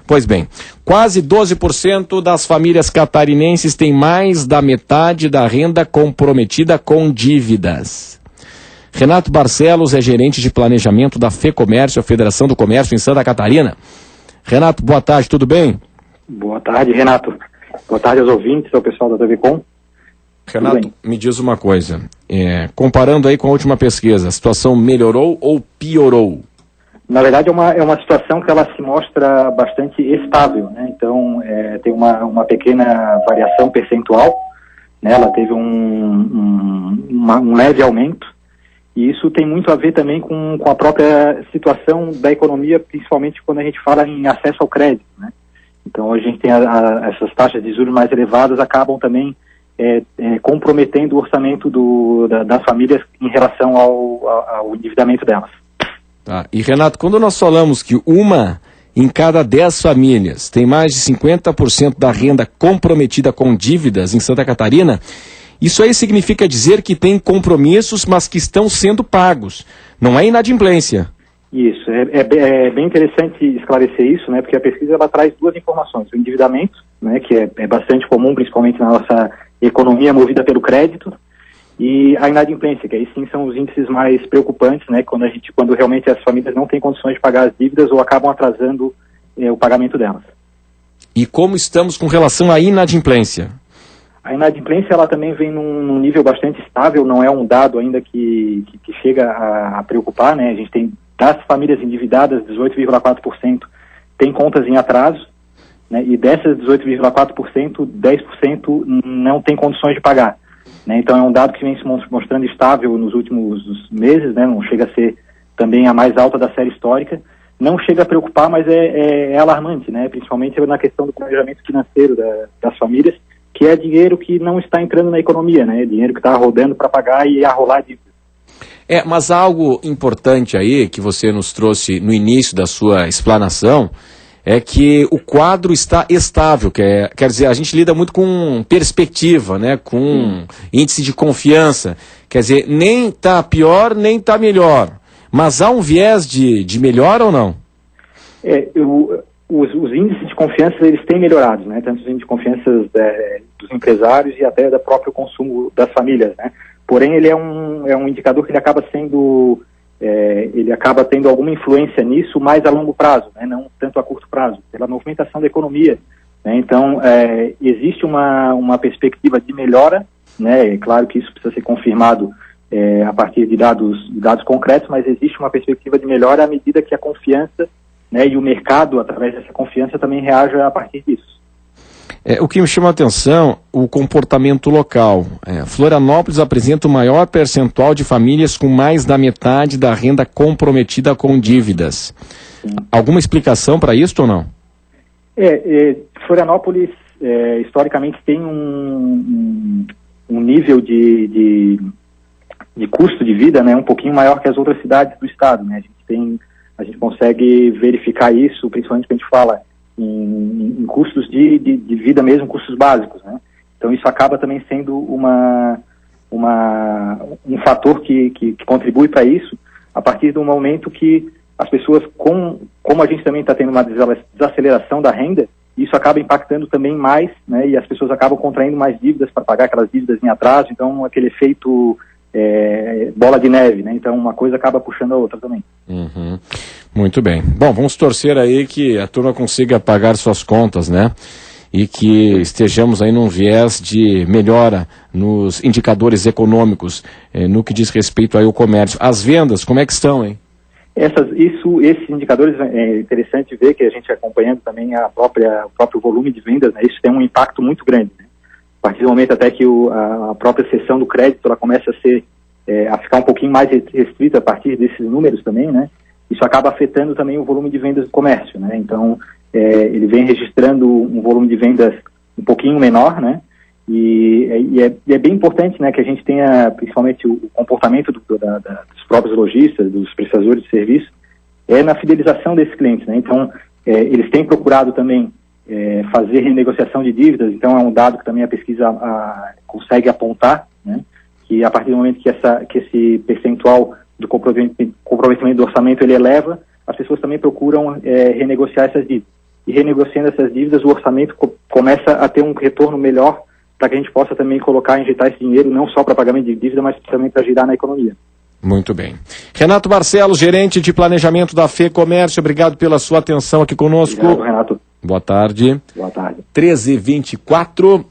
Pois bem, quase 12% das famílias catarinenses têm mais da metade da renda comprometida com dívidas. Renato Barcelos é gerente de planejamento da FEComércio, a Federação do Comércio em Santa Catarina. Renato, boa tarde, tudo bem? Boa tarde, Renato. Boa tarde aos ouvintes, ao pessoal da TV Com. Renato, me diz uma coisa, comparando aí com a última pesquisa, a situação melhorou ou piorou? Na verdade, é uma situação que ela se mostra bastante estável, né? Então, tem uma pequena variação percentual, né? Ela teve um leve aumento, e isso tem muito a ver também com a própria situação da economia, principalmente quando a gente fala em acesso ao crédito, né? Então, a gente tem essas taxas de juros mais elevadas, acabam também comprometendo o orçamento das famílias em relação ao endividamento delas. Tá. E Renato, quando nós falamos que uma em cada 10 famílias tem mais de 50% da renda comprometida com dívidas em Santa Catarina, isso aí significa dizer que tem compromissos, mas que estão sendo pagos. Não é inadimplência. Isso, é bem interessante esclarecer isso, né? Porque a pesquisa ela traz duas informações: o endividamento, né? Que é bastante comum, principalmente na nossa economia movida pelo crédito, e a inadimplência, que aí sim são os índices mais preocupantes, né, quando realmente as famílias não têm condições de pagar as dívidas ou acabam atrasando o pagamento delas. E como estamos com relação à inadimplência? A inadimplência ela também vem num nível bastante estável, não é um dado ainda que chega a preocupar, né? A gente tem, das famílias endividadas, 18,4% tem contas em atraso, né, e dessas 18,4%, 10% não tem condições de pagar. Então é um dado que vem se mostrando estável nos últimos meses, né? Não chega a ser também a mais alta da série histórica, não chega a preocupar, mas é alarmante, né? Principalmente na questão do planejamento financeiro das famílias, que é dinheiro que não está entrando na economia, né? Dinheiro que está rodando para pagar e arrolar dívidas. Mas algo importante aí que você nos trouxe no início da sua explanação é que o quadro está estável, quer dizer, a gente lida muito com perspectiva, né, com índice de confiança, quer dizer, nem está pior, nem está melhor, mas há um viés de melhor ou não? Os índices de confiança, eles têm melhorado, né, tanto os índices de confiança dos empresários e até do próprio consumo das famílias, né, porém ele é um indicador que ele acaba sendo... ele acaba tendo alguma influência nisso mais a longo prazo, né, não tanto a curto prazo, pela movimentação da economia, né? Então, existe uma perspectiva de melhora, né? É claro que isso precisa ser confirmado a partir de dados concretos, mas existe uma perspectiva de melhora à medida que a confiança, né, e o mercado, através dessa confiança, também reaja a partir disso. O que me chama a atenção, o comportamento local. Florianópolis apresenta o maior percentual de famílias com mais da metade da renda comprometida com dívidas. Sim. Alguma explicação para isso ou não? Florianópolis, historicamente, tem um nível de custo de vida, né, um pouquinho maior que as outras cidades do estado, né? A gente consegue verificar isso, principalmente quando a gente fala em custos de vida mesmo, custos básicos, né? Então isso acaba também sendo um fator que contribui para isso, a partir do momento que as pessoas, como a gente também está tendo uma desaceleração da renda, isso acaba impactando também mais, né? E as pessoas acabam contraindo mais dívidas para pagar aquelas dívidas em atraso, então aquele efeito bola de neve, né? Então uma coisa acaba puxando a outra também. Uhum. Muito bem. Bom, vamos torcer aí que a turma consiga pagar suas contas, né? E que estejamos aí num viés de melhora nos indicadores econômicos, no que diz respeito aí ao comércio. As vendas, como é que estão, hein? Esses indicadores, é interessante ver que a gente acompanhando também o próprio volume de vendas, né? Isso tem um impacto muito grande, né? A partir do momento até que a própria seção do crédito ela começa a ficar um pouquinho mais restrita a partir desses números também, né? Isso acaba afetando também o volume de vendas do comércio, né? Então, ele vem registrando um volume de vendas um pouquinho menor, né? E é bem importante, né, que a gente tenha, principalmente, o comportamento dos próprios lojistas, dos prestadores de serviço, na fidelização desses clientes, né? Então, eles têm procurado também fazer renegociação de dívidas, então é um dado que também a pesquisa consegue apontar, né? Que a partir do momento que esse percentual do comprometimento do orçamento ele eleva, as pessoas também procuram renegociar essas dívidas. e renegociando essas dívidas, o orçamento começa a ter um retorno melhor para que a gente possa também injetar esse dinheiro não só para pagamento de dívida, mas também para girar na economia. Muito bem. Renato Barcelos, gerente de planejamento da FEComércio, obrigado pela sua atenção aqui conosco. Obrigado, Renato. Boa tarde. Boa tarde. 13h24.